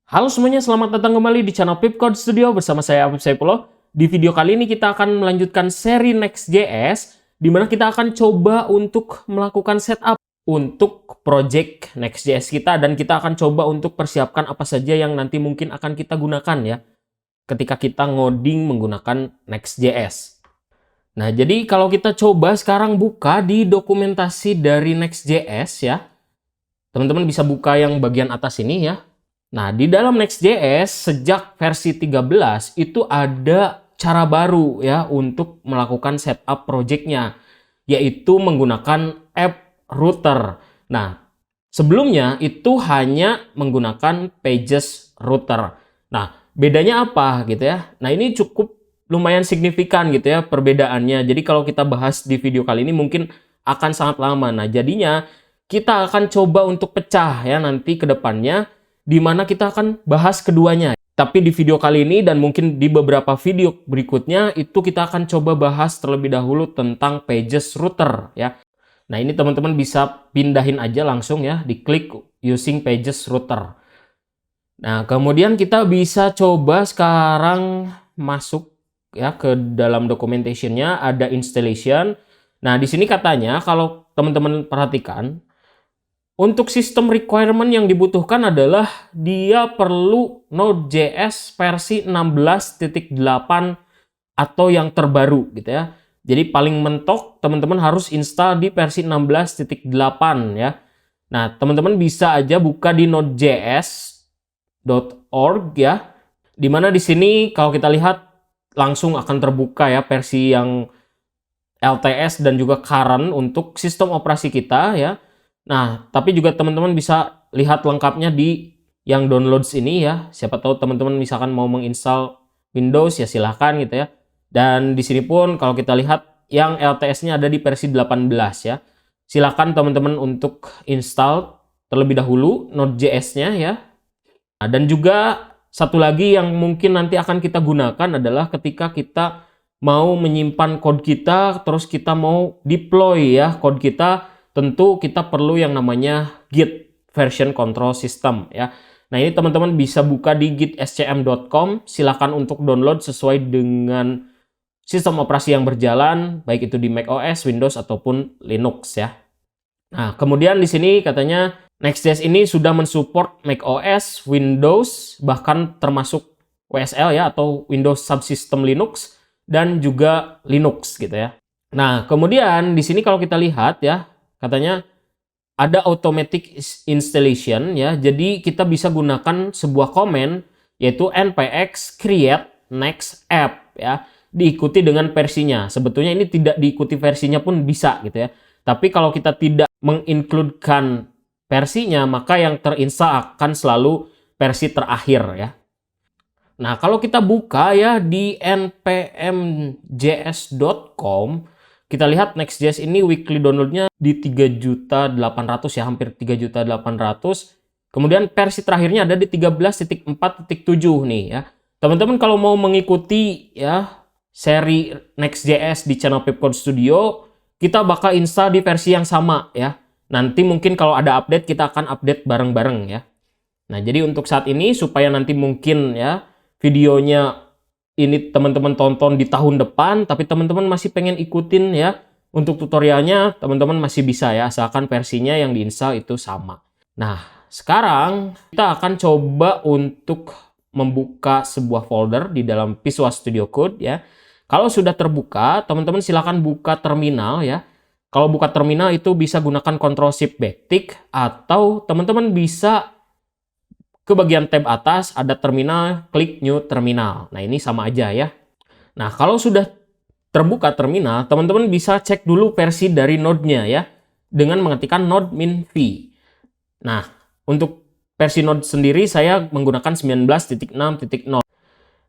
Halo semuanya, selamat datang kembali di channel Pipcode Studio bersama saya Afif Saipullah. Di video kali ini kita akan melanjutkan seri Next.js, di mana kita akan coba untuk melakukan setup untuk project Next.js kita, dan kita akan coba untuk persiapkan apa saja yang nanti mungkin akan kita gunakan ya, ketika kita ngoding menggunakan Next.js. Nah, jadi kalau kita coba sekarang buka di dokumentasi dari Next.js ya, teman-teman bisa buka yang bagian atas ini ya. Nah, di dalam Next.js sejak versi 13 itu ada cara baru ya untuk melakukan setup project-nya, yaitu menggunakan app router. Nah, sebelumnya itu hanya menggunakan pages router. Nah, bedanya apa gitu ya? Nah, ini cukup lumayan signifikan gitu ya perbedaannya. Jadi kalau kita bahas di video kali ini mungkin akan sangat lama. Nah, jadinya kita akan coba untuk pecah ya nanti ke depannya, di mana kita akan bahas keduanya. Tapi di video kali ini dan mungkin di beberapa video berikutnya itu kita akan coba bahas terlebih dahulu tentang pages router ya. Nah, ini teman-teman bisa pindahin aja langsung ya, diklik using pages router. Nah, kemudian kita bisa coba sekarang masuk ya ke dalam documentation-nya, ada installation. Nah, di sini katanya kalau teman-teman perhatikan, untuk sistem requirement yang dibutuhkan adalah dia perlu Node.js versi 16.8 atau yang terbaru gitu ya. Jadi paling mentok teman-teman harus install di versi 16.8 ya. Nah, teman-teman bisa aja buka di nodejs.org ya. Dimana di sini kalau kita lihat langsung akan terbuka ya versi yang LTS dan juga current untuk sistem operasi kita ya. Nah, tapi juga teman-teman bisa lihat lengkapnya di yang downloads ini ya. Siapa tahu teman-teman misalkan mau menginstal Windows ya silahkan gitu ya. Dan di sini pun kalau kita lihat yang LTS-nya ada di versi 18 ya. Silahkan teman-teman untuk install terlebih dahulu Node.js-nya ya. Nah, dan juga satu lagi yang mungkin nanti akan kita gunakan adalah ketika kita mau menyimpan code kita, terus kita mau deploy ya code kita, tentu kita perlu yang namanya Git version control system ya. Nah, ini teman-teman bisa buka di gitscm.com, silakan untuk download sesuai dengan sistem operasi yang berjalan, baik itu di macOS, Windows ataupun Linux ya. Nah, kemudian di sini katanya Next.js ini sudah mensupport macOS, Windows, bahkan termasuk WSL ya atau Windows Subsystem Linux dan juga Linux gitu ya. Nah, kemudian di sini kalau kita lihat ya, katanya ada automatic installation ya. Jadi kita bisa gunakan sebuah komen yaitu npx create next app ya, diikuti dengan versinya. Sebetulnya ini tidak diikuti versinya pun bisa gitu ya. Tapi kalau kita tidak mengincludekan versinya, maka yang terinstall akan selalu versi terakhir ya. Nah, kalau kita buka ya di npmjs.com, kita lihat Next.js ini weekly downloadnya di 3.800.000 ya, hampir 3.800.000. Kemudian versi terakhirnya ada di 13.4.7 nih ya. Teman-teman kalau mau mengikuti ya seri Next.js di channel Pipcode Studio, kita bakal install di versi yang sama ya. Nanti mungkin kalau ada update kita akan update bareng-bareng ya. Nah, jadi untuk saat ini supaya nanti mungkin ya videonya ini teman-teman tonton di tahun depan, tapi teman-teman masih pengen ikutin ya untuk tutorialnya, teman-teman masih bisa ya, asalkan versinya yang diinstal itu sama. Nah, sekarang kita akan coba untuk membuka sebuah folder di dalam Visual Studio Code ya. Kalau sudah terbuka, teman-teman silakan buka terminal ya. Kalau buka terminal itu bisa gunakan Ctrl+Shift backtick, atau teman-teman bisa ke bagian tab atas ada terminal, klik new terminal. Nah, ini sama aja ya. Nah, kalau sudah terbuka terminal, teman-teman bisa cek dulu versi dari node-nya ya, dengan mengetikkan node min v. Nah, untuk versi node sendiri saya menggunakan 19.6.0.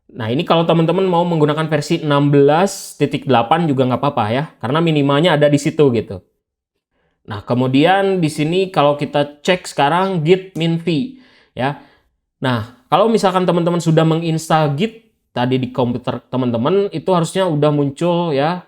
Nah, ini kalau teman-teman mau menggunakan versi 16.8 juga nggak apa-apa ya, karena minimalnya ada di situ gitu. Nah, kemudian di sini kalau kita cek sekarang git min v ya. Nah, kalau misalkan teman-teman sudah menginstal Git tadi di komputer teman-teman, itu harusnya udah muncul ya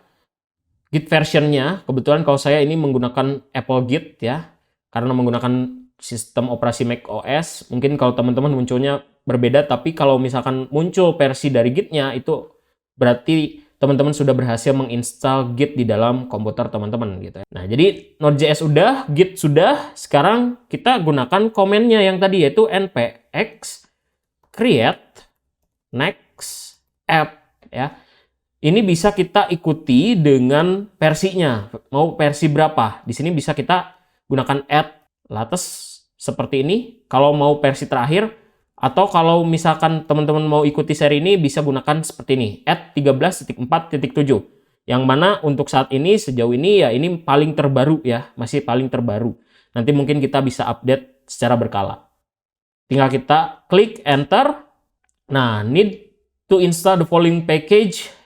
Git versionnya. Kebetulan kalau saya ini menggunakan Apple Git ya, karena menggunakan sistem operasi macOS. Mungkin kalau teman-teman munculnya berbeda, tapi kalau misalkan muncul versi dari Git-nya, itu berarti teman-teman sudah berhasil menginstal Git di dalam komputer teman-teman gitu ya. Nah, jadi Node.js udah, Git sudah, sekarang kita gunakan komennya yang tadi yaitu npx create next app ya. Ini bisa kita ikuti dengan versinya, mau versi berapa. Di sini bisa kita gunakan add latest seperti ini kalau mau versi terakhir, atau kalau misalkan teman-teman mau ikuti seri ini bisa gunakan seperti ini, add 13.4.7. Yang mana untuk saat ini sejauh ini ya ini paling terbaru ya, masih paling terbaru. Nanti mungkin kita bisa update secara berkala. Tinggal kita klik enter. Nah, need to install the following package.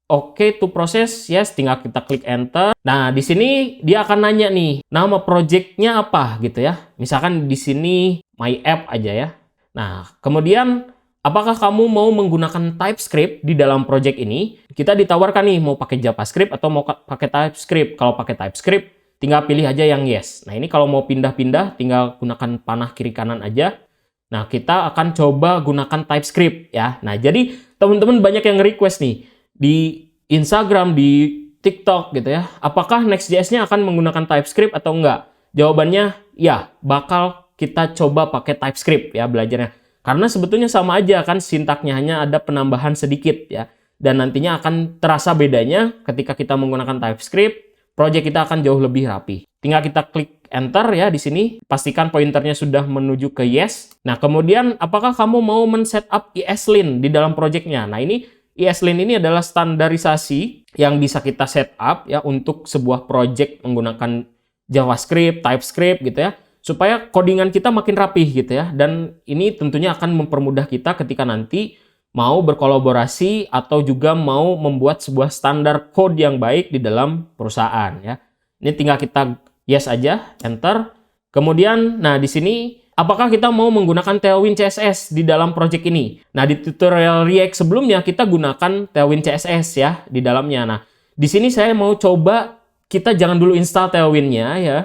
Oke, to proses, yes, tinggal kita klik enter. Nah, di sini dia akan nanya nih, nama projectnya apa gitu ya. Misalkan di sini my app aja ya. Nah, kemudian apakah kamu mau menggunakan TypeScript di dalam project ini? Kita ditawarkan nih mau pakai JavaScript atau mau pakai TypeScript. Kalau pakai TypeScript, tinggal pilih aja yang yes. Nah, ini kalau mau pindah-pindah, tinggal gunakan panah kiri kanan aja. Nah, kita akan coba gunakan TypeScript ya. Nah, jadi teman-teman banyak yang request nih di Instagram, di TikTok gitu ya. Apakah Next.js-nya akan menggunakan TypeScript atau enggak? Jawabannya ya, bakal kita coba pakai TypeScript ya belajarnya. Karena sebetulnya sama aja kan, sintaknya hanya ada penambahan sedikit ya. Dan nantinya akan terasa bedanya ketika kita menggunakan TypeScript, project kita akan jauh lebih rapi. Tinggal kita klik enter ya di sini, pastikan pointernya sudah menuju ke yes. Nah, kemudian apakah kamu mau men-setup ESLint di dalam projectnya? Nah, ini ESLint ini adalah standarisasi yang bisa kita setup ya untuk sebuah project menggunakan JavaScript, TypeScript gitu ya, supaya codingan kita makin rapih gitu ya. Dan ini tentunya akan mempermudah kita ketika nanti mau berkolaborasi atau juga mau membuat sebuah standar code yang baik di dalam perusahaan ya. Ini tinggal kita yes aja, enter. Kemudian, nah di sini apakah kita mau menggunakan Tailwind CSS di dalam project ini? Nah, di tutorial React sebelumnya kita gunakan Tailwind CSS ya di dalamnya. Nah, di sini saya mau coba kita jangan dulu install Tailwind-nya ya.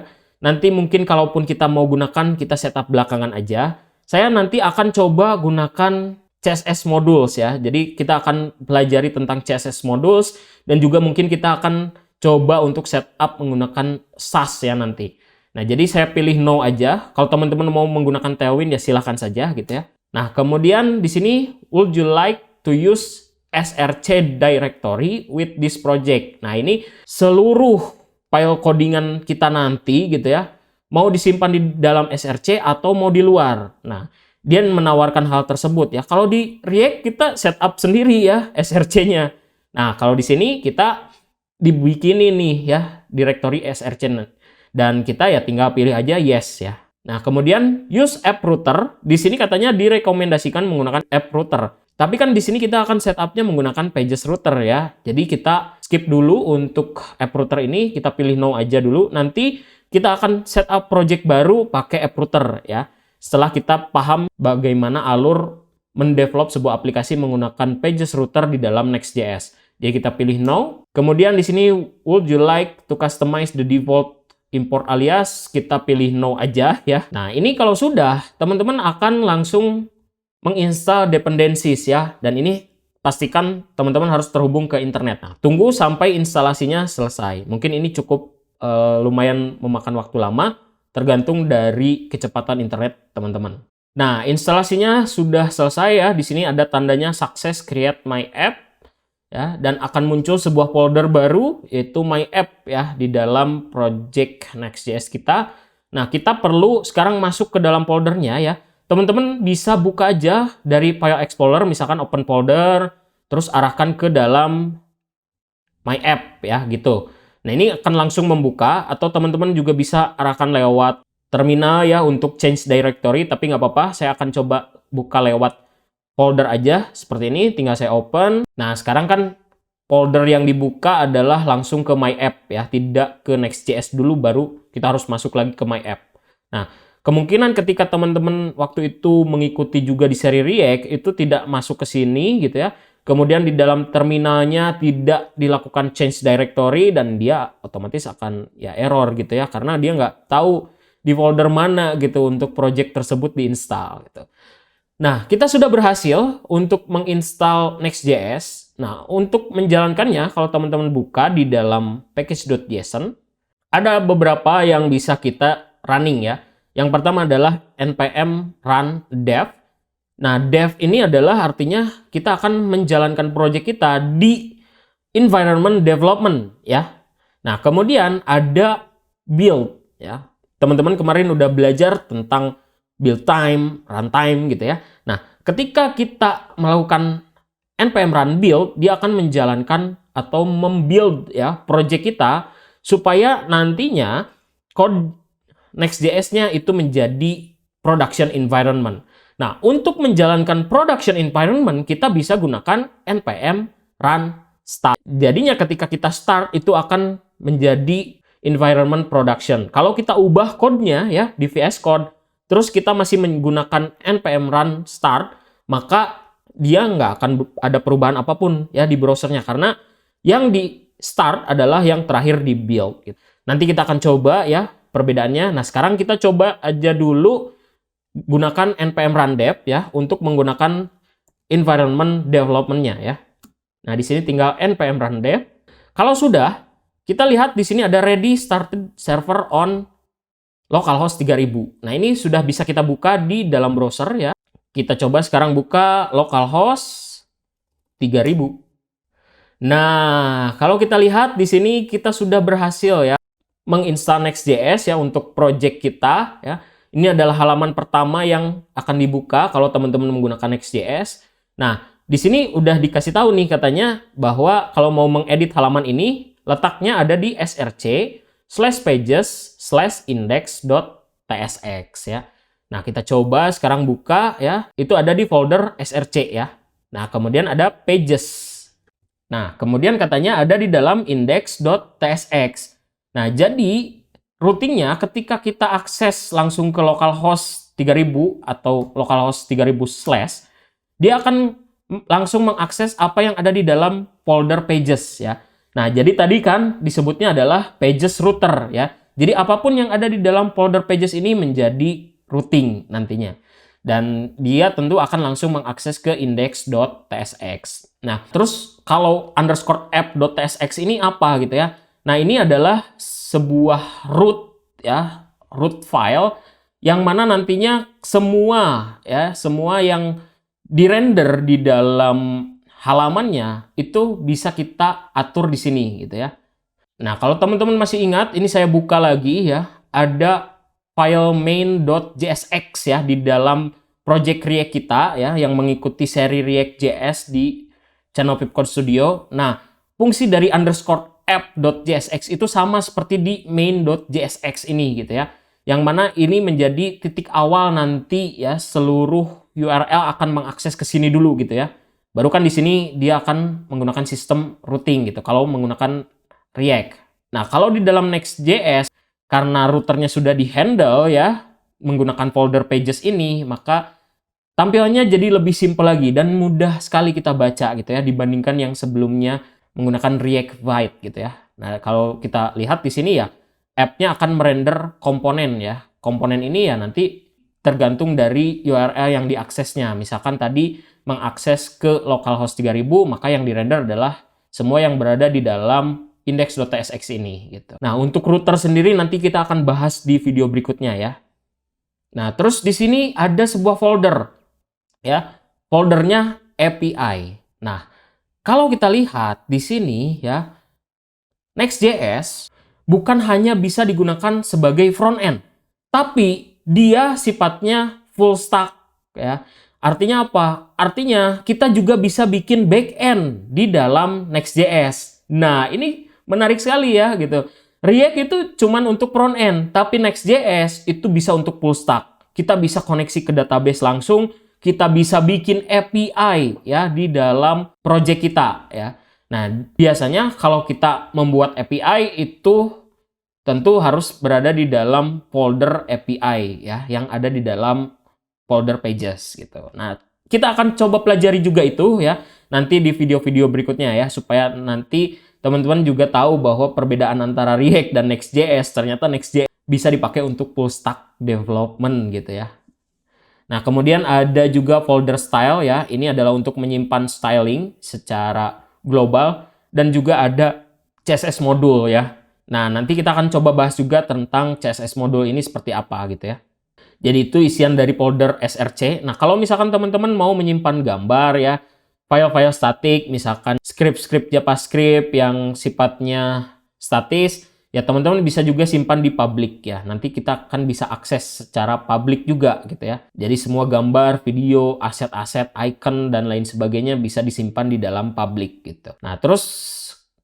Nanti mungkin kalaupun kita mau gunakan, kita setup belakangan aja. Saya nanti akan coba gunakan CSS modules ya. Jadi kita akan pelajari tentang CSS modules dan juga mungkin kita akan coba untuk setup menggunakan Sass ya nanti. Nah, jadi saya pilih no aja. Kalau teman-teman mau menggunakan Tailwind ya silahkan saja gitu ya. Nah, kemudian di sini would you like to use src directory with this project? Nah, ini seluruh file codingan kita nanti gitu ya, mau disimpan di dalam src atau mau di luar. Nah, dia menawarkan hal tersebut ya. Kalau di React kita setup sendiri ya src-nya. Nah, kalau di sini kita dibikinin nih ya directory src. Dan kita ya tinggal pilih aja yes ya. Nah, kemudian use app router. Di sini katanya direkomendasikan menggunakan app router. Tapi kan di sini kita akan setupnya menggunakan pages router ya. Jadi kita skip dulu untuk app router ini, kita pilih no aja dulu. Nanti kita akan setup project baru pakai app router ya. Setelah kita paham bagaimana alur mendevelop sebuah aplikasi menggunakan pages router di dalam Next.js. Jadi kita pilih no. Kemudian di sini would you like to customize the default import alias, kita pilih no aja ya. Nah, ini kalau sudah, teman-teman akan langsung menginstal dependencies ya. Dan ini pastikan teman-teman harus terhubung ke internet. Nah, tunggu sampai instalasinya selesai. Mungkin ini cukup lumayan memakan waktu lama, tergantung dari kecepatan internet teman-teman. Nah, instalasinya sudah selesai ya. Di sini ada tandanya success create my app. Ya, dan akan muncul sebuah folder baru yaitu my app ya di dalam project Next.js kita. Nah, kita perlu sekarang masuk ke dalam foldernya ya. Teman-teman bisa buka aja dari file explorer, misalkan open folder, terus arahkan ke dalam my app ya gitu. Nah, ini akan langsung membuka, atau teman-teman juga bisa arahkan lewat terminal ya untuk change directory, tapi nggak apa-apa, saya akan coba buka lewat folder aja seperti ini, tinggal saya open. Nah, sekarang kan folder yang dibuka adalah langsung ke my app ya, tidak ke Next.js dulu baru kita harus masuk lagi ke my app. Nah, kemungkinan ketika teman-teman waktu itu mengikuti juga di seri React itu tidak masuk ke sini gitu ya. Kemudian di dalam terminalnya tidak dilakukan change directory dan dia otomatis akan ya error gitu ya, karena dia nggak tahu di folder mana gitu untuk project tersebut diinstal gitu. Nah, kita sudah berhasil untuk menginstal Next.js. Nah, untuk menjalankannya, kalau teman-teman buka di dalam package.json, ada beberapa yang bisa kita running ya. Yang pertama adalah npm run dev. Nah, dev ini adalah artinya kita akan menjalankan project kita di environment development ya. Nah, kemudian ada build ya. Teman-teman kemarin udah belajar tentang build time, runtime gitu ya. Nah, ketika kita melakukan npm run build, dia akan menjalankan atau membuild ya project kita supaya nantinya code Next.js-nya itu menjadi production environment. Nah, untuk menjalankan production environment, kita bisa gunakan npm run start. Jadinya ketika kita start, itu akan menjadi environment production. Kalau kita ubah code-nya ya di VS Code, terus kita masih menggunakan npm run start, maka dia nggak akan ada perubahan apapun ya di browsernya. Karena yang di start adalah yang terakhir di build. Nanti kita akan coba ya perbedaannya. Nah, sekarang kita coba aja dulu gunakan npm run dev ya untuk menggunakan environment development-nya ya. Nah, di sini tinggal npm run dev. Kalau sudah, kita lihat di sini ada ready started server on localhost 3000. Nah, ini sudah bisa kita buka di dalam browser ya. Kita coba sekarang buka localhost 3000. Nah, kalau kita lihat di sini kita sudah berhasil ya menginstal Next.js ya untuk project kita ya. Ini adalah halaman pertama yang akan dibuka kalau teman-teman menggunakan Next.js. Nah, di sini udah dikasih tahu nih katanya bahwa kalau mau mengedit halaman ini letaknya ada di src/pages/index.tsx ya. Nah, kita coba sekarang buka ya. Itu ada di folder src ya. Nah, kemudian ada pages. Nah, kemudian katanya ada di dalam index.tsx. Nah, jadi routingnya ketika kita akses langsung ke localhost 3000 atau localhost 3000/, dia akan langsung mengakses apa yang ada di dalam folder pages ya. Nah, jadi tadi kan disebutnya adalah pages router ya. Jadi apapun yang ada di dalam folder pages ini menjadi routing nantinya. Dan dia tentu akan langsung mengakses ke index.tsx. Nah, terus kalau _app.tsx ini apa gitu ya. Nah, ini adalah sebuah root ya, root file yang mana nantinya semua yang dirender di dalam halamannya itu bisa kita atur di sini gitu ya. Nah, kalau teman-teman masih ingat, ini saya buka lagi ya, ada file main.jsx ya di dalam project React kita ya yang mengikuti seri React.js di channel Pipcode Studio. Nah, fungsi dari _app.jsx itu sama seperti di main.jsx ini gitu ya. Yang mana ini menjadi titik awal nanti ya seluruh URL akan mengakses ke sini dulu gitu ya. Baru kan di sini dia akan menggunakan sistem routing gitu kalau menggunakan React. Nah, kalau di dalam Next.js karena routernya sudah di-handle ya menggunakan folder pages ini, maka tampilannya jadi lebih simpel lagi dan mudah sekali kita baca gitu ya dibandingkan yang sebelumnya menggunakan React Wide gitu ya. Nah, kalau kita lihat di sini ya, app-nya akan merender komponen ya. Komponen ini ya nanti tergantung dari URL yang diaksesnya. Misalkan tadi mengakses ke localhost 3000, maka yang dirender adalah semua yang berada di dalam index.tsx ini gitu. Nah, untuk router sendiri nanti kita akan bahas di video berikutnya ya. Nah, terus di sini ada sebuah folder ya. Foldernya API. Nah, kalau kita lihat di sini ya, Next.js bukan hanya bisa digunakan sebagai front end, tapi dia sifatnya full stack ya. Artinya apa? Artinya kita juga bisa bikin back end di dalam Next.js. Nah, ini menarik sekali ya gitu. React itu cuman untuk front end, tapi Next.js itu bisa untuk full stack. Kita bisa koneksi ke database langsung, kita bisa bikin API ya di dalam project kita ya. Nah, biasanya kalau kita membuat API itu tentu harus berada di dalam folder API ya yang ada di dalam folder pages gitu. Nah, kita akan coba pelajari juga itu ya nanti di video-video berikutnya ya supaya nanti teman-teman juga tahu bahwa perbedaan antara React dan Next.js ternyata Next.js bisa dipakai untuk full stack development gitu ya. Nah, kemudian ada juga folder style ya. Ini adalah untuk menyimpan styling secara global dan juga ada CSS modul ya. Nah, nanti kita akan coba bahas juga tentang CSS modul ini seperti apa gitu ya. Jadi itu isian dari folder src. Nah, kalau misalkan teman-teman mau menyimpan gambar ya, file-file statik, misalkan script-script JavaScript yang sifatnya statis, ya teman-teman bisa juga simpan di public ya. Nanti kita akan bisa akses secara public juga gitu ya. Jadi semua gambar, video, aset-aset, icon, dan lain sebagainya bisa disimpan di dalam public gitu. Nah, terus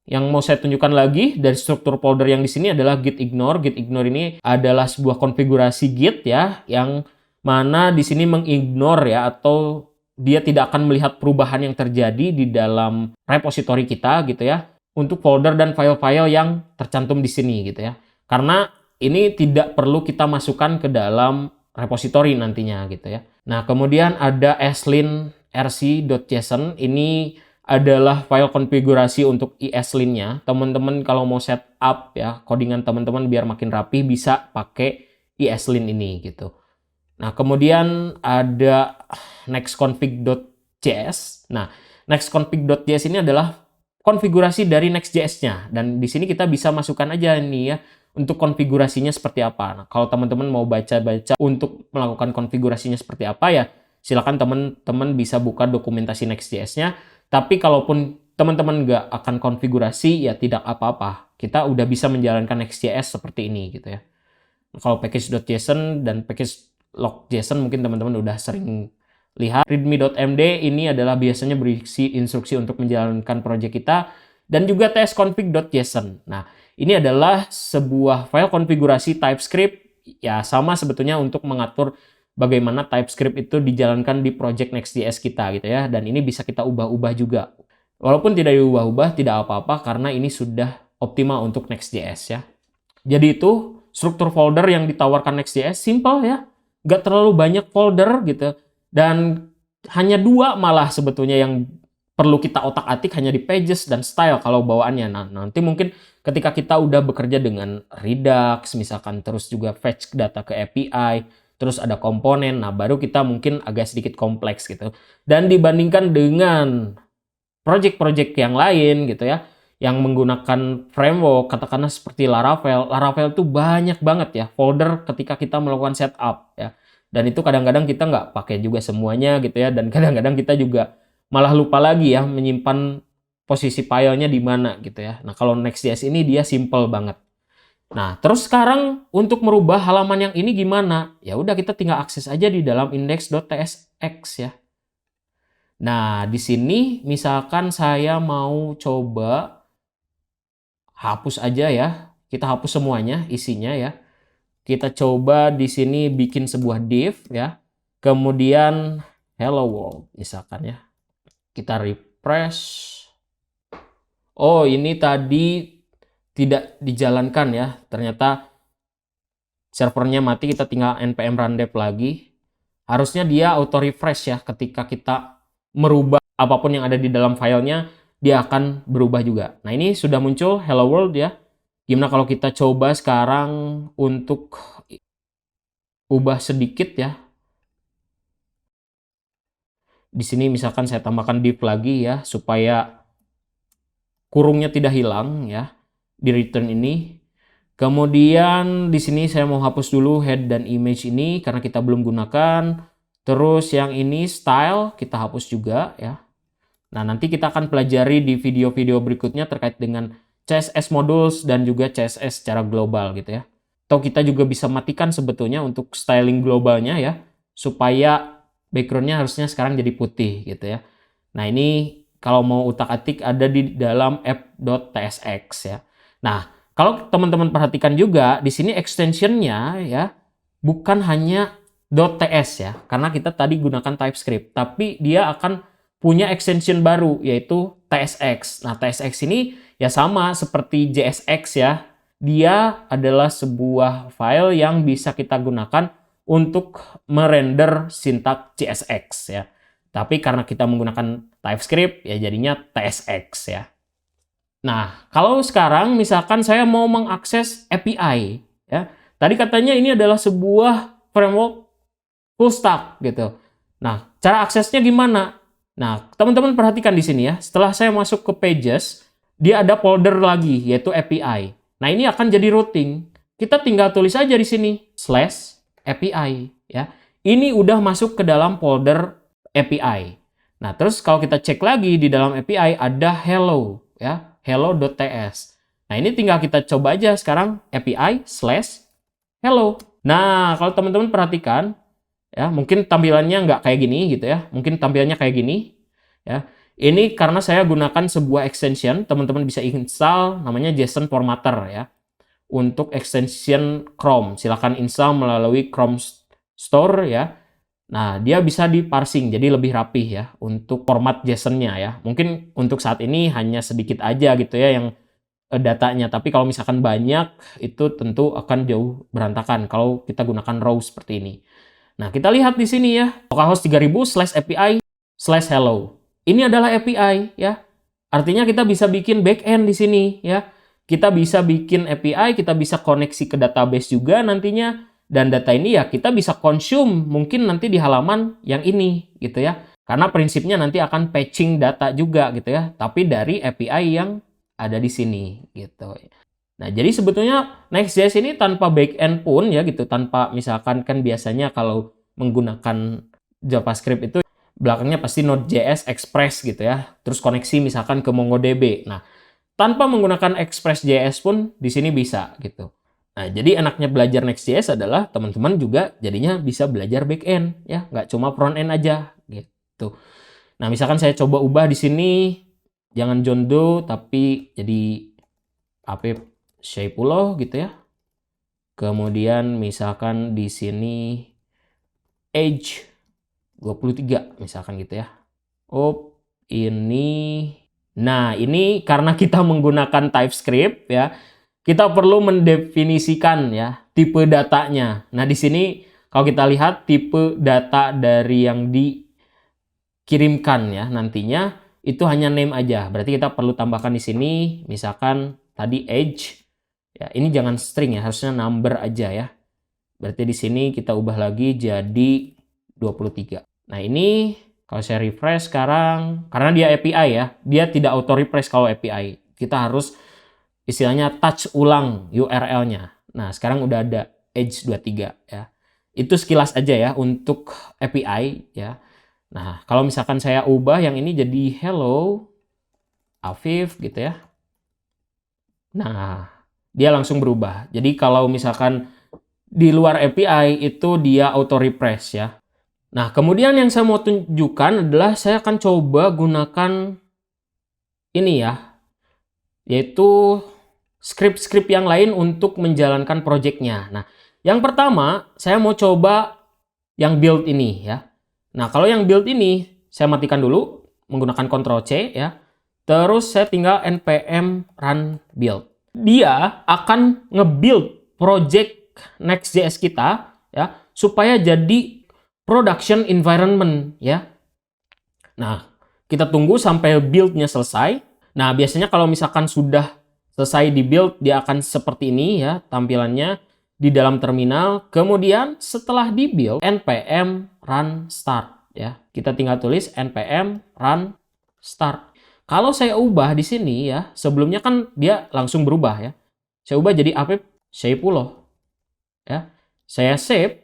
yang mau saya tunjukkan lagi dari struktur folder yang di sini adalah git ignore. Git ignore ini adalah sebuah konfigurasi git ya, yang mana di sini mengignore ya, atau dia tidak akan melihat perubahan yang terjadi di dalam repository kita gitu ya, untuk folder dan file-file yang tercantum di sini gitu ya. Karena ini tidak perlu kita masukkan ke dalam repository nantinya gitu ya. Nah, kemudian ada aslin rc.json. Ini adalah file konfigurasi untuk ESLint-nya. Teman-teman kalau mau setup ya codingan teman-teman biar makin rapi bisa pakai ESLint ini gitu. Nah, kemudian ada nextconfig.js. Nah, nextconfig.js ini adalah konfigurasi dari Next.js-nya, dan di sini kita bisa masukkan aja nih ya untuk konfigurasinya seperti apa. Nah, kalau teman-teman mau baca-baca untuk melakukan konfigurasinya seperti apa ya, silakan teman-teman bisa buka dokumentasi Next.js-nya. Tapi kalaupun teman-teman nggak akan konfigurasi, ya tidak apa-apa. Kita udah bisa menjalankan Next.js seperti ini gitu ya. Kalau package.json dan package.log.json mungkin teman-teman udah sering lihat. Readme.md ini adalah biasanya berisi instruksi untuk menjalankan proyek kita. Dan juga tsconfig.json. Nah, ini adalah sebuah file konfigurasi TypeScript. Ya, sama sebetulnya untuk mengatur bagaimana TypeScript itu dijalankan di project Next.js kita gitu ya. Dan ini bisa kita ubah-ubah juga. Walaupun tidak diubah-ubah, tidak apa-apa karena ini sudah optimal untuk Next.js ya. Jadi itu struktur folder yang ditawarkan Next.js simple ya. Nggak terlalu banyak folder gitu. Dan hanya 2 malah sebetulnya yang perlu kita otak-atik, hanya di pages dan style kalau bawaannya. Nah, nanti mungkin ketika kita udah bekerja dengan Redux misalkan, terus juga fetch data ke API, terus ada komponen, nah baru kita mungkin agak sedikit kompleks gitu. Dan dibandingkan dengan project-project yang lain gitu ya, yang menggunakan framework, katakanlah seperti Laravel. Laravel tuh banyak banget ya folder ketika kita melakukan setup ya. Dan itu kadang-kadang kita nggak pakai juga semuanya gitu ya. Dan kadang-kadang kita juga malah lupa lagi ya menyimpan posisi filenya di mana gitu ya. Nah, kalau Next.js ini dia simple banget. Nah, terus sekarang untuk merubah halaman yang ini gimana? Ya udah, kita tinggal akses aja di dalam index.tsx ya. Nah, di sini misalkan saya mau coba hapus aja ya. Kita hapus semuanya isinya ya. Kita coba di sini bikin sebuah div ya. Kemudian hello world misalkan ya. Kita refresh. Oh, ini tadi tidak dijalankan ya. Ternyata servernya mati, kita tinggal npm run dev lagi. Harusnya dia auto refresh ya ketika kita merubah apapun yang ada di dalam filenya, dia akan berubah juga. Nah, ini sudah muncul hello world ya. Gimana kalau kita coba sekarang untuk ubah sedikit ya. Di sini misalkan saya tambahkan div lagi ya supaya kurungnya tidak hilang ya di return ini. Kemudian di sini saya mau hapus dulu head dan image ini karena kita belum gunakan. Terus yang ini style kita hapus juga ya. Nah, nanti kita akan pelajari di video-video berikutnya terkait dengan CSS modules dan juga CSS secara global gitu ya. Atau kita juga bisa matikan sebetulnya untuk styling globalnya ya, supaya backgroundnya harusnya sekarang jadi putih gitu ya. Nah, ini kalau mau utak-atik ada di dalam app.tsx ya. Nah, kalau teman-teman perhatikan juga di sini extensionnya ya bukan hanya .ts ya, karena kita tadi gunakan TypeScript, tapi dia akan punya extension baru yaitu tsx. Nah, tsx ini ya sama seperti JSX ya. Dia adalah sebuah file yang bisa kita gunakan untuk merender sintaks JSX ya. Tapi karena kita menggunakan TypeScript ya jadinya tsx ya. Nah, kalau sekarang misalkan saya mau mengakses API ya. Tadi katanya ini adalah sebuah framework full stack gitu. Nah, cara aksesnya gimana? Nah, teman-teman perhatikan di sini ya. Setelah saya masuk ke pages, dia ada folder lagi yaitu API. Nah, ini akan jadi routing. Kita tinggal tulis aja di sini /API ya. Ini udah masuk ke dalam folder API. Nah, terus kalau kita cek lagi di dalam API ada hello ya, hello.ts. Nah, ini tinggal kita coba aja sekarang API/hello. Nah, kalau teman-teman perhatikan ya, mungkin tampilannya nggak kayak gini gitu ya. Mungkin tampilannya kayak gini ya. Ini karena saya gunakan sebuah extension, teman-teman bisa install namanya JSON Formatter ya. Untuk extension Chrome, silakan install melalui Chrome Store ya. Nah, dia bisa diparsing, jadi lebih rapih ya untuk format JSON-nya ya. Mungkin untuk saat ini hanya sedikit aja gitu ya yang datanya, tapi kalau misalkan banyak, itu tentu akan jauh berantakan kalau kita gunakan row seperti ini. Nah, kita lihat di sini ya, localhost 3000/API/hello. Ini adalah API ya. Artinya kita bisa bikin backend di sini ya. Kita bisa bikin API, kita bisa koneksi ke database juga nantinya. Dan data ini ya kita bisa consume mungkin nanti di halaman yang ini gitu ya. Karena prinsipnya nanti akan patching data juga gitu ya. Tapi dari API yang ada di sini gitu. Nah, jadi sebetulnya Next.js ini tanpa backend pun ya gitu, tanpa misalkan kan biasanya kalau menggunakan JavaScript itu belakangnya pasti Node.js Express gitu ya. Terus koneksi misalkan ke MongoDB. Nah, tanpa menggunakan Express.js pun di sini bisa gitu. Nah, jadi enaknya belajar Next.js adalah teman-teman juga jadinya bisa belajar backend ya, nggak cuma front-end aja gitu. Nah, misalkan saya coba ubah di sini jangan John Doe tapi jadi Apip Syaipuloh gitu ya. Kemudian misalkan di sini age 23 misalkan gitu ya. Oh, ini. Nah, ini karena kita menggunakan TypeScript ya, kita perlu mendefinisikan ya tipe datanya. Nah, di sini kalau kita lihat tipe data dari yang dikirimkan ya nantinya itu hanya name aja. Berarti kita perlu tambahkan di sini misalkan tadi age ya. Ini jangan string ya, harusnya number aja ya. Berarti di sini kita ubah lagi jadi 23. Nah, ini kalau saya refresh sekarang, karena dia API ya, dia tidak auto refresh kalau API. Kita harus istilahnya touch ulang URL-nya. Nah, sekarang udah ada Edge 23 ya. Itu sekilas aja ya untuk API ya. Nah, kalau misalkan saya ubah yang ini jadi hello Afif gitu ya. Nah, dia langsung berubah. Jadi kalau misalkan di luar API itu dia auto refresh ya. Nah, kemudian yang saya mau tunjukkan adalah saya akan coba gunakan ini ya, yaitu script-script yang lain untuk menjalankan projectnya. Nah, yang pertama saya mau coba yang build ini ya. Nah, kalau yang build ini saya matikan dulu menggunakan Ctrl+C ya. Terus saya tinggal npm run build. Dia akan nge-build project Next.js kita ya supaya jadi production environment ya. Nah, kita tunggu sampai build-nya selesai. Nah, biasanya kalau misalkan sudah selesai di build, dia akan seperti ini ya tampilannya di dalam terminal. Kemudian setelah di build, npm run start ya. Kita tinggal tulis npm run start. Kalau saya ubah di sini ya, sebelumnya kan dia langsung berubah ya. Saya ubah jadi Apip Syaipuloh ya. Saya save.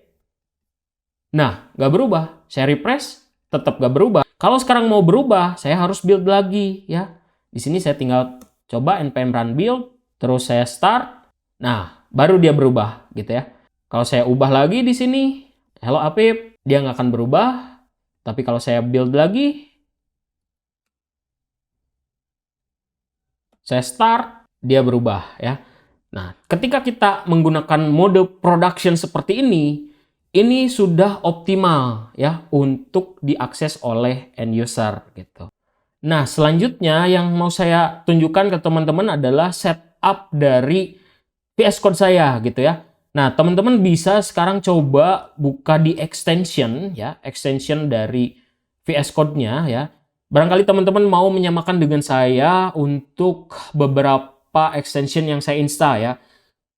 Nah, nggak berubah. Saya refresh, tetap nggak berubah. Kalau sekarang mau berubah, saya harus build lagi ya. Di sini saya tinggal coba npm run build, terus saya start. Nah, baru dia berubah gitu ya. Kalau saya ubah lagi di sini, hello Apip, dia nggak akan berubah. Tapi kalau saya build lagi, saya start, dia berubah ya. Nah, ketika kita menggunakan mode production seperti ini sudah optimal ya untuk diakses oleh end user gitu. Nah, selanjutnya yang mau saya tunjukkan ke teman-teman adalah setup dari VS Code saya gitu ya. Nah, teman-teman bisa sekarang coba buka di extension ya, extension dari VS Code-nya ya. Barangkali teman-teman mau menyamakan dengan saya untuk beberapa extension yang saya install ya.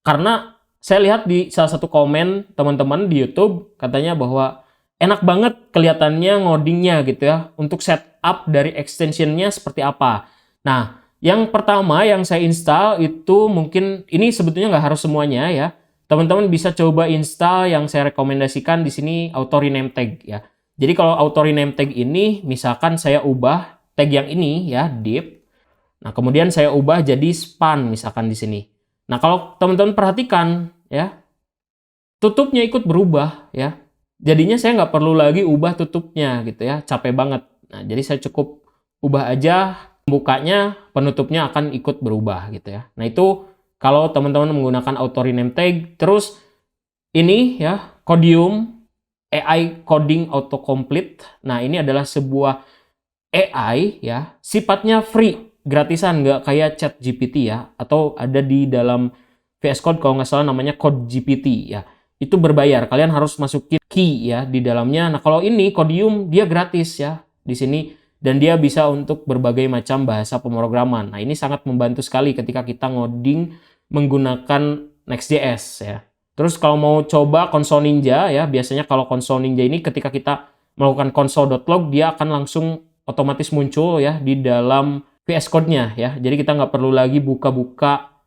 Karena saya lihat di salah satu komen teman-teman di YouTube katanya bahwa enak banget kelihatannya ngodingnya gitu ya. Untuk setup dari extensionnya seperti apa. Nah, yang pertama yang saya install itu mungkin ini sebetulnya nggak harus semuanya ya. Teman-teman bisa coba install yang saya rekomendasikan di sini auto rename tag ya. Jadi kalau auto rename tag ini misalkan saya ubah tag yang ini ya, div. Nah, kemudian saya ubah jadi span misalkan di sini. Nah, kalau teman-teman perhatikan ya, tutupnya ikut berubah ya. Jadinya saya nggak perlu lagi ubah tutupnya gitu ya, capek banget. Nah, jadi saya cukup ubah aja bukanya, penutupnya akan ikut berubah gitu ya. Nah, itu kalau teman-teman menggunakan auto rename tag. Terus ini ya, Codium AI Coding Autocomplete. Nah, ini adalah sebuah AI ya, sifatnya free, gratisan, nggak kayak ChatGPT ya, atau ada di dalam VS Code kalau nggak salah namanya Code GPT ya. Itu berbayar, kalian harus masukin key ya di dalamnya. Nah, kalau ini Codium dia gratis ya di sini dan dia bisa untuk berbagai macam bahasa pemrograman. Nah, ini sangat membantu sekali ketika kita ngoding menggunakan Next.js ya. Terus kalau mau coba Console Ninja ya, biasanya kalau Console Ninja ini ketika kita melakukan console.log dia akan langsung otomatis muncul ya di dalam VS Code-nya ya. Jadi kita nggak perlu lagi buka-buka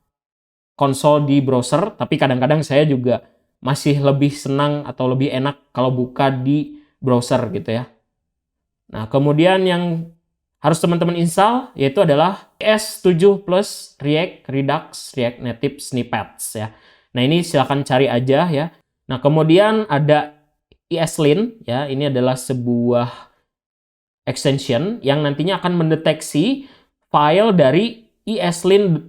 konsol di browser, tapi kadang-kadang saya juga masih lebih senang atau lebih enak kalau buka di browser gitu ya. Nah, kemudian yang harus teman-teman install yaitu adalah ES7 plus React Redux React Native Snippets ya. Nah, ini silahkan cari aja ya. Nah, kemudian ada ESLint ya, ini adalah sebuah extension yang nantinya akan mendeteksi file dari ESLint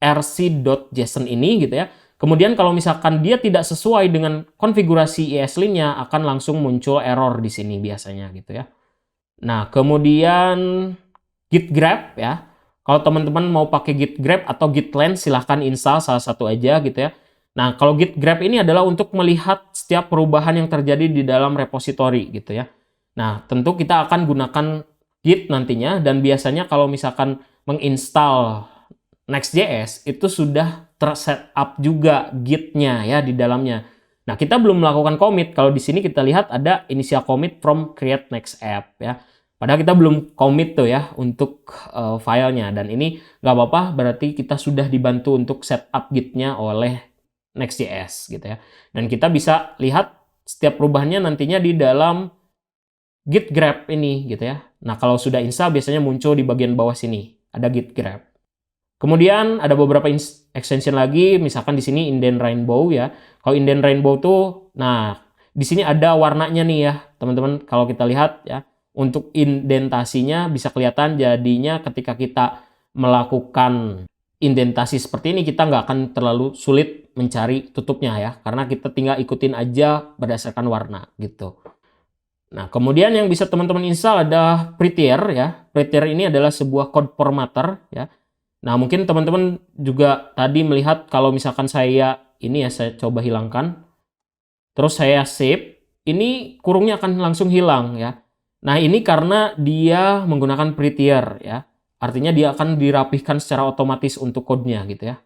rc.json ini gitu ya. Kemudian kalau misalkan dia tidak sesuai dengan konfigurasi ESLint-nya akan langsung muncul error di sini biasanya gitu ya. Nah, kemudian Git grab ya. Kalau teman-teman mau pakai Git grab atau Git lens silahkan install salah satu aja gitu ya. Nah, kalau Git grab ini adalah untuk melihat setiap perubahan yang terjadi di dalam repository gitu ya. Nah, tentu kita akan gunakan Git nantinya dan biasanya kalau misalkan menginstal Next.js itu sudah tersetup juga Git-nya ya di dalamnya. Nah, kita belum melakukan commit. Kalau di sini kita lihat ada initial commit from create next app ya. Padahal kita belum commit tuh ya untuk filenya. Dan ini nggak apa-apa, berarti kita sudah dibantu untuk setup Git-nya oleh Next.js gitu ya. Dan kita bisa lihat setiap perubahannya nantinya di dalam Git grab ini gitu ya. Nah, kalau sudah install biasanya muncul di bagian bawah sini. Ada Git grab. Kemudian ada beberapa extension lagi, misalkan di sini indent rainbow ya. Kalau indent rainbow tuh, nah di sini ada warnanya nih ya, teman-teman. Kalau kita lihat ya, untuk indentasinya bisa kelihatan jadinya ketika kita melakukan indentasi seperti ini kita nggak akan terlalu sulit mencari tutupnya ya, karena kita tinggal ikutin aja berdasarkan warna gitu. Nah, kemudian yang bisa teman-teman install ada Prettier ya. Prettier ini adalah sebuah code formatter ya. Nah, mungkin teman-teman juga tadi melihat kalau misalkan saya ini ya, saya coba hilangkan. Terus saya save, ini kurungnya akan langsung hilang ya. Nah, ini karena dia menggunakan Prettier ya. Artinya dia akan dirapihkan secara otomatis untuk kodenya gitu ya.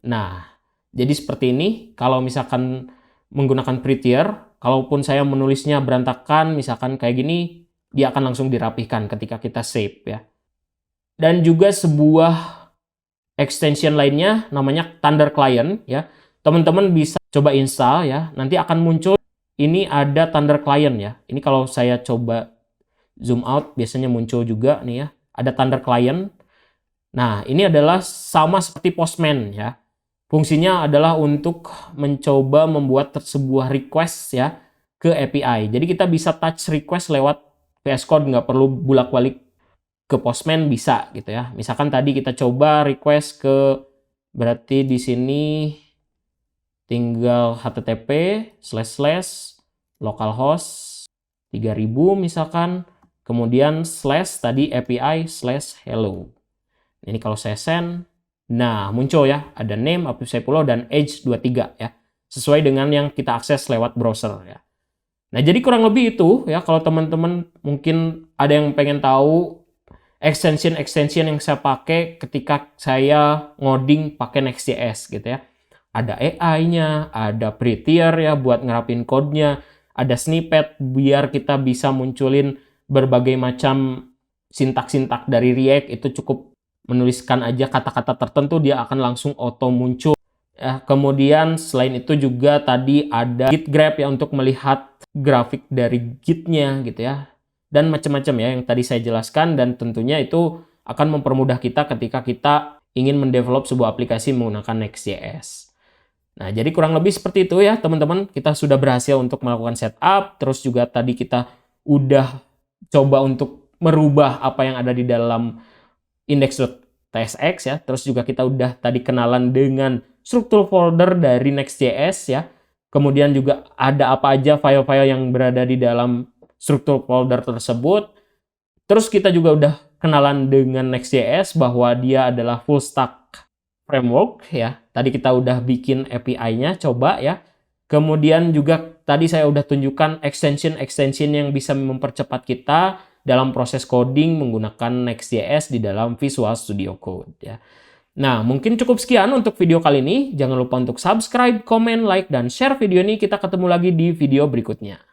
Nah, jadi seperti ini. Kalau misalkan menggunakan Prettier, kalaupun saya menulisnya berantakan, misalkan kayak gini, dia akan langsung dirapihkan ketika kita save ya. Dan juga sebuah extension lainnya namanya Thunder Client ya. Teman-teman bisa coba install ya. Nanti akan muncul ini ada Thunder Client ya. Ini kalau saya coba zoom out biasanya muncul juga nih ya. Ada Thunder Client. Nah, ini adalah sama seperti Postman ya. Fungsinya adalah untuk mencoba membuat sebuah request ya ke API. Jadi kita bisa touch request lewat VS Code, nggak perlu bolak-balik ke Postman bisa gitu ya. Misalkan tadi kita coba request ke, berarti di sini tinggal http://localhost 3000 misalkan, kemudian slash tadi API/hello. Ini kalau saya send, nah muncul ya, ada name, Apip Saipullah, dan age 23 ya. Sesuai dengan yang kita akses lewat browser ya. Nah, jadi kurang lebih itu ya, kalau teman-teman mungkin ada yang pengen tahu extension yang saya pakai ketika saya ngoding pakai Next.js gitu ya. Ada AI-nya, ada Prettier ya buat ngerapin code-nya, ada snippet biar kita bisa munculin berbagai macam sintak-sintak dari React. Itu cukup menuliskan aja kata-kata tertentu, dia akan langsung auto muncul. Kemudian selain itu juga tadi ada Git Grab ya untuk melihat grafik dari Git-nya gitu ya. Dan macam-macam ya yang tadi saya jelaskan, dan tentunya itu akan mempermudah kita ketika kita ingin mendevelop sebuah aplikasi menggunakan Next.js. Nah, jadi kurang lebih seperti itu ya teman-teman. Kita sudah berhasil untuk melakukan setup, terus juga tadi kita udah coba untuk merubah apa yang ada di dalam index.tsx ya. Terus juga kita udah tadi kenalan dengan struktur folder dari Next.js ya. Kemudian juga ada apa aja file-file yang berada di dalam struktur folder tersebut. Terus kita juga udah kenalan dengan Next.js bahwa dia adalah full stack framework ya. Tadi kita udah bikin API-nya, coba ya. Kemudian juga tadi saya udah tunjukkan extension yang bisa mempercepat kita dalam proses coding menggunakan Next.js di dalam Visual Studio Code ya. Nah, mungkin cukup sekian untuk video kali ini. Jangan lupa untuk subscribe, komen, like, dan share video ini. Kita ketemu lagi di video berikutnya.